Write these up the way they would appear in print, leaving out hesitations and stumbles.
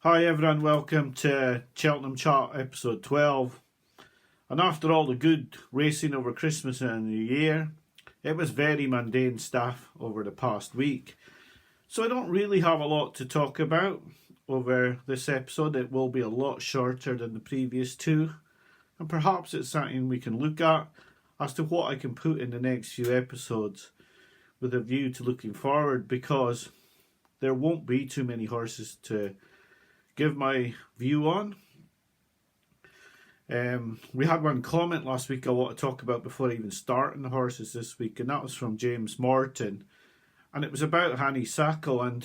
Hi everyone, welcome to Cheltenham Chart episode 12. And after all the good racing over Christmas and New Year, it was very mundane stuff over the past week. So I don't really have a lot to talk about over this episode. It will be a lot shorter than the previous two. And perhaps it's something we can look at as to what I can put in the next few episodes with a view to looking forward, because there won't be too many horses to give my view on. We had one comment last week I want to talk about before even starting the horses this week, and that was from James Morton, and it was about Honeysuckle. And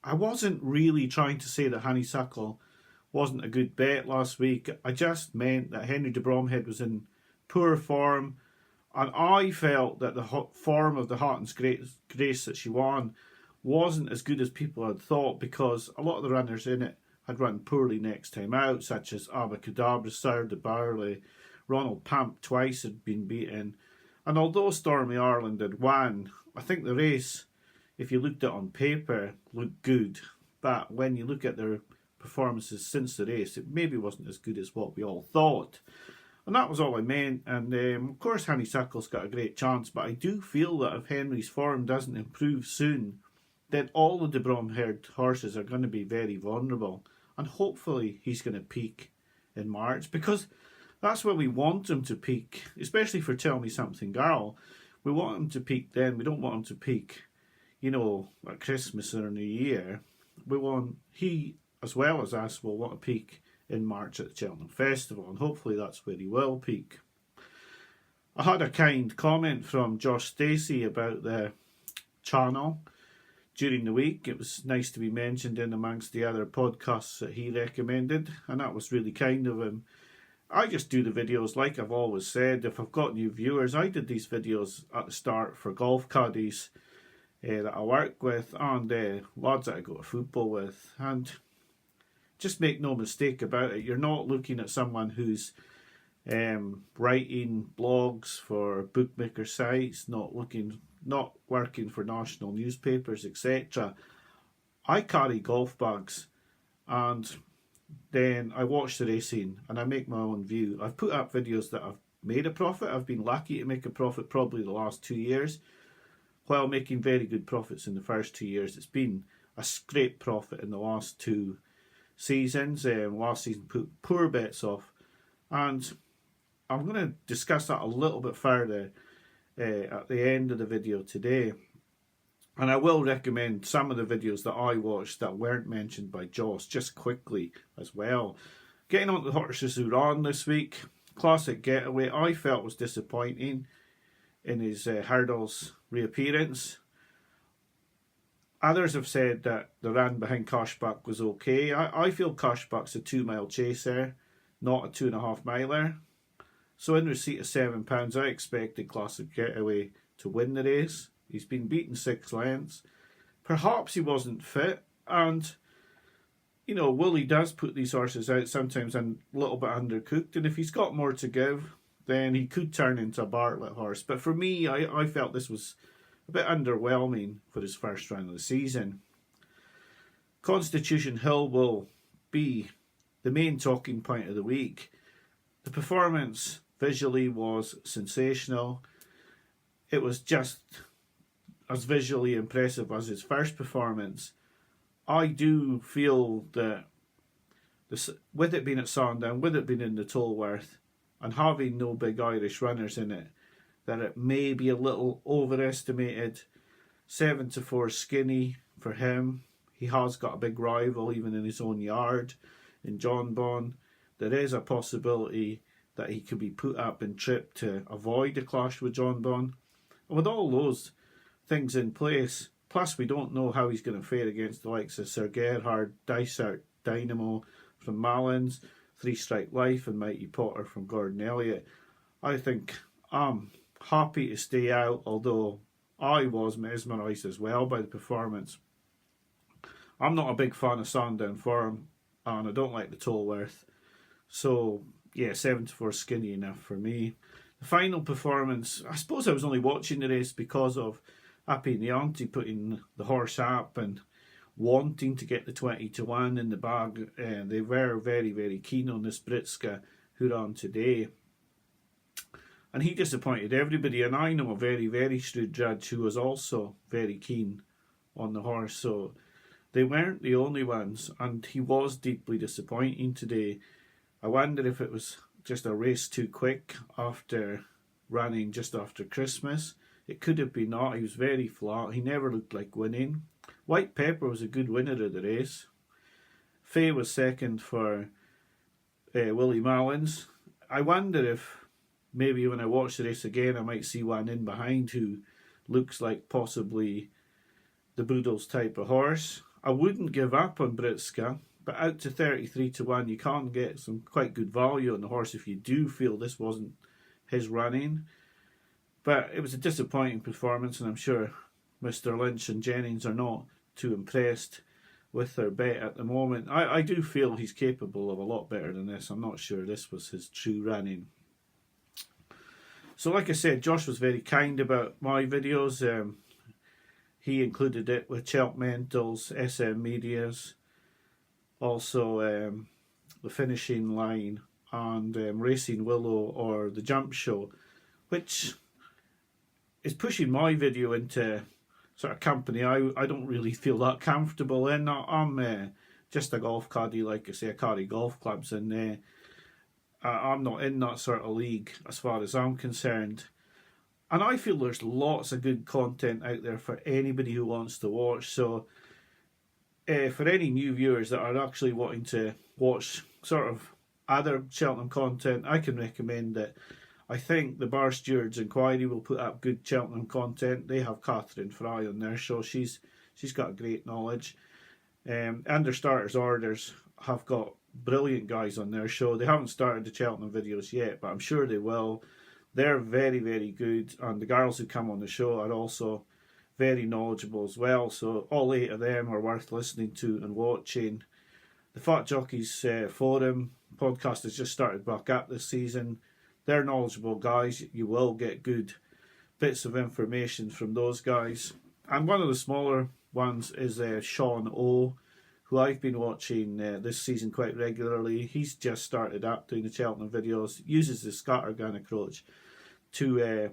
I wasn't really trying to say that Honeysuckle wasn't a good bet last week. I just meant that Henry de Bromhead was in poor form, and I felt that the form of the Heart's Grace that she won wasn't as good as people had thought, because a lot of the runners in it had run poorly next time out, such as Abacadabra, Sire de Barley, Ronald Pamp twice had been beaten. And although Stormy Ireland had won, I think the race, if you looked at it on paper, looked good. But when you look at their performances since the race, it maybe wasn't as good as what we all thought. And that was all I meant. And of course Honeysuckle's got a great chance, but I do feel that if Henry's form doesn't improve soon, then all the de Bromhead horses are going to be very vulnerable. And hopefully he's going to peak in March, because that's when we want him to peak, especially for Tell Me Something Girl. We want him to peak then. We don't want him to peak, at Christmas or New Year. He, as well as us, will want to peak in March at the Cheltenham Festival, and hopefully that's where he will peak. I had a kind comment from Josh Stacey about the channel during the week. It was nice to be mentioned in amongst the other podcasts that he recommended, and that was really kind of him. I just do the videos like I've always said. If I've got new viewers, I did these videos at the start for golf caddies that I work with, and lads that I go to football with. And just make no mistake about it, you're not looking at someone who's writing blogs for bookmaker sites, not working for national newspapers, etc. I carry golf bags, and then I watch the racing and I make my own view. I've put up videos that I've made a profit. I've been lucky to make a profit probably the last 2 years, while making very good profits in the first 2 years. It's been a scrape profit in the last two seasons. Last season put poor bets off, and I'm going to discuss that a little bit further at the end of the video today. And I will recommend some of the videos that I watched that weren't mentioned by Joss just quickly as well. Getting on to the horses who ran this week. Classic Getaway, I felt was disappointing in his hurdles reappearance. Others have said that the run behind Koshbach was okay. I feel Koshbach's a 2 mile chaser, not a 2.5 miler. So in receipt of £7, I expected Classic Getaway to win the race. He's been beaten 6 lengths. Perhaps he wasn't fit, and Willie does put these horses out sometimes a little bit undercooked, and if he's got more to give, then he could turn into a Bartlett horse. But for me, I felt this was a bit underwhelming for his first round of the season. Constitution Hill will be the main talking point of the week. The performance visually was sensational. It was just as visually impressive as his first performance. I do feel that with it being at Sundown, with it being in the Tolworth, and having no big Irish runners in it, that it may be a little overestimated. 7-4 Skinny for him. He has got a big rival even in his own yard in John Bon. There is a possibility that he could be put up and tripped to avoid a clash with John Bon. And with all those things in place, plus we don't know how he's going to fare against the likes of Sir Gerhard, Dysart, Dynamo from Malins, Three Strike Life and Mighty Potter from Gordon Elliott. I think I'm happy to stay out, although I was mesmerised as well by the performance. I'm not a big fan of Sundown form, and I don't like the Tolworth. So yeah, 7-4 Skinny enough for me. The final performance, I suppose I was only watching the race because of Appy and the Auntie putting the horse up, and wanting to get the 20-1 in the bag. They were very, very keen on this Britska who ran today. And he disappointed everybody. And I know a very, very shrewd judge who was also very keen on the horse. So they weren't the only ones. And he was deeply disappointing today. I wonder if it was just a race too quick after running just after Christmas. It could have been not. He was very flat. He never looked like winning. White Pepper was a good winner of the race. Faye was second for Willie Mallins. I wonder if maybe when I watch the race again I might see one in behind who looks like possibly the Boodles type of horse. I wouldn't give up on Britska, but out to 33-1 you can't get some quite good value on the horse if you do feel this wasn't his running. But it was a disappointing performance, and I'm sure Mr. Lynch and Jennings are not too impressed with their bet at the moment. I do feel he's capable of a lot better than this. I'm not sure this was his true running. So like I said, Josh was very kind about my videos. He included it with Cheltenham, SM Media's, also the Finishing Line, and Racing Willow or the Jump Show, which is pushing my video into sort of company I don't really feel that comfortable in. I'm just a golf caddy, like I say, I carry golf clubs, and I'm not in that sort of league as far as I'm concerned. And I feel there's lots of good content out there for anybody who wants to watch. So for any new viewers that are actually wanting to watch sort of other Cheltenham content, I can recommend that. I think the Bar Stewards Inquiry will put up good Cheltenham content. They have Catherine Fry on their show. She's got great knowledge. And their Starters Orders have got brilliant guys on their show. They haven't started the Cheltenham videos yet, but I'm sure they will. They're very, very good. And the girls who come on the show are also very knowledgeable as well. So all 8 of them are worth listening to and watching. The Fat Jockeys Forum podcast has just started back up this season. They're knowledgeable guys. You will get good bits of information from those guys. And one of the smaller ones is Sean O, who I've been watching this season quite regularly. He's just started up doing the Cheltenham videos, uses the scattergun approach to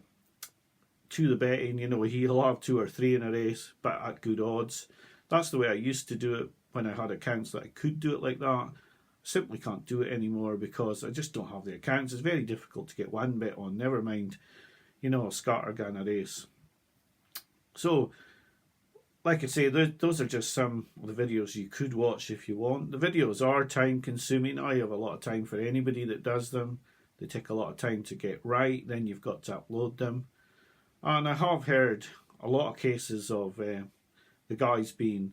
the betting. You know, he'll have 2 or 3 in a race, but at good odds. That's the way I used to do it when I had accounts that I could do it like that. Simply can't do it anymore because I just don't have the accounts. It's very difficult to get one bet on, never mind, you know, a scattergun a race. So, like I say, those are just some of the videos you could watch if you want. The videos are time consuming. I have a lot of time for anybody that does them. They take a lot of time to get right, then you've got to upload them. And I have heard a lot of cases of the guys being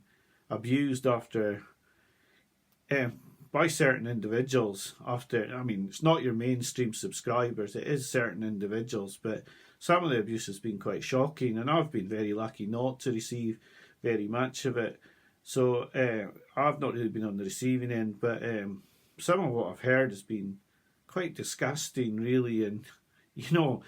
abused after by certain individuals after. I mean, it's not your mainstream subscribers, it is certain individuals, but some of the abuse has been quite shocking, and I've been very lucky not to receive very much of it. So I've not really been on the receiving end, but some of what I've heard has been quite disgusting, really. And you know,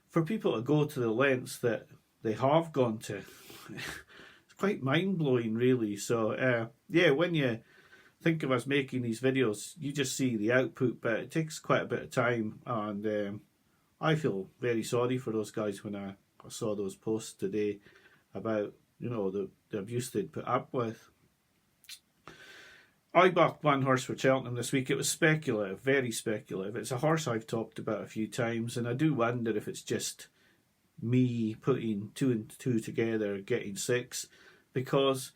for people to go to the lengths that they have gone to, it's quite mind-blowing, really. So yeah, when you think of us making these videos, you just see the output, but it takes quite a bit of time, and I feel very sorry for those guys when I saw those posts today about, you know, the abuse they'd put up with. I backed one horse for Cheltenham this week. It was speculative, very speculative. It's a horse I've talked about a few times, and I do wonder if it's just me putting 2 and 2 together, getting 6, because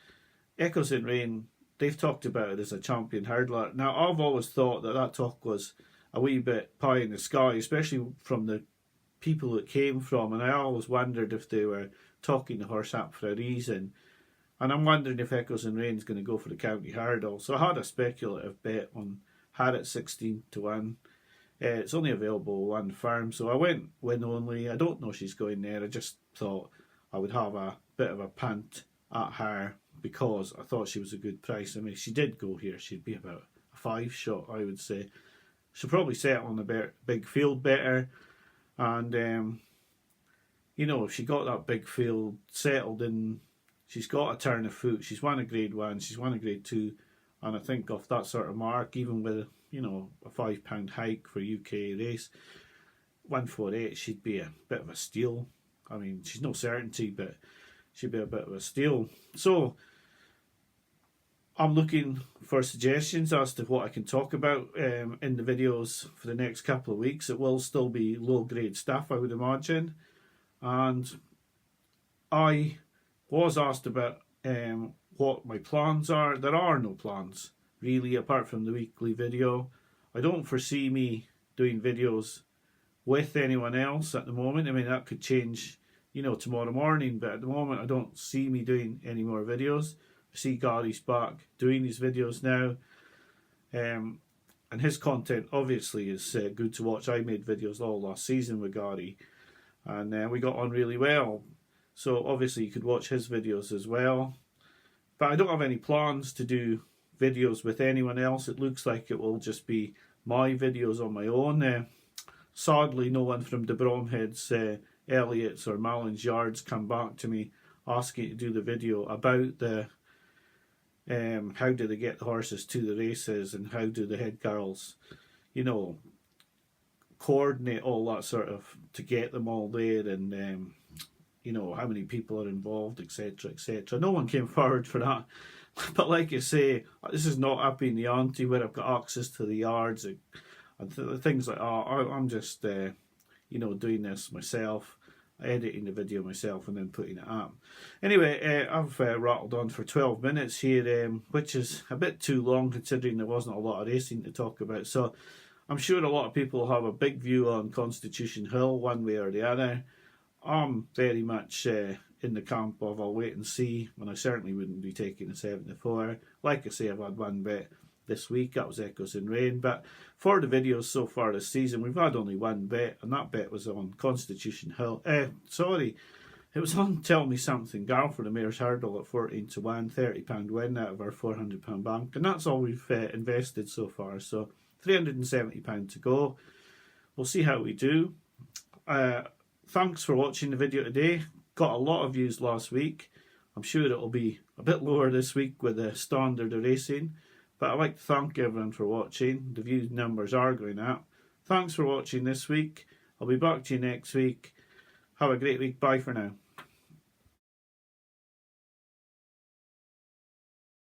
Echoes in Rain, they've talked about it as a champion hurdler. Now, I've always thought that talk was a wee bit pie in the sky, especially from the people it came from, and I always wondered if they were talking the horse up for a reason. And I'm wondering if Echoes in Rain is going to go for the county hurdle. So I had a speculative bet on her at 16-1. It's only available one firm, so I went win only. I don't know she's going there. I just thought I would have a bit of a punt at her because I thought she was a good price. I mean, if she did go here, she'd be about a 5 shot, I would say. She'll probably settle on a big field better. And, you know, if she got that big field settled in, she's got a turn of foot. She's won a Grade 1, she's won a Grade 2, and I think off that sort of mark, even with, you know, a £5 hike for UK race, 148, she'd be a bit of a steal. I mean, she's no certainty, but she'd be a bit of a steal. So I'm looking for suggestions as to what I can talk about in the videos for the next couple of weeks. It will still be low grade stuff, I would imagine. And I was asked about what my plans are. There are no plans, really, apart from the weekly video. I don't foresee me doing videos with anyone else at the moment. I mean, that could change, you know, tomorrow morning, but at the moment I don't see me doing any more videos. I see Gary's back doing these videos now, and his content obviously is good to watch. I made videos all last season with Gary, and we got on really well. So obviously you could watch his videos as well. But I don't have any plans to do videos with anyone else. It looks like it will just be my videos on my own. Sadly, no one from the Bromheads, Elliott's or Mallin's Yards come back to me asking to do the video about the how do they get the horses to the races, and how do the head girls, you know, coordinate all that sort of to get them all there, and you know, how many people are involved, etc, etc. No one came forward for that. But like I say, this is not up in the ante where I've got access to the yards and things like that. I'm just you know, doing this myself, editing the video myself and then putting it up. Anyway, I've rattled on for 12 minutes here, which is a bit too long considering there wasn't a lot of racing to talk about. So I'm sure a lot of people have a big view on Constitution Hill one way or the other. I'm very much in the camp of I'll wait and see, and I certainly wouldn't be taking a 74. Like I say, I've had one bet this week, that was Echoes in Rain, but for the videos so far this season we've had only one bet, and that bet was on Constitution Hill. Sorry, it was on Tell Me Something Girl for the Mayor's Hurdle at 14 to 1, £30 win out of our £400 bank, and that's all we've invested so far, so £370 to go. We'll see how we do. Thanks for watching the video today. Got a lot of views last week. I'm sure it'll be a bit lower this week with the standard of racing, but I'd like to thank everyone for watching. The view numbers are going up. Thanks for watching this week. I'll be back to you next week. Have a great week. Bye for now.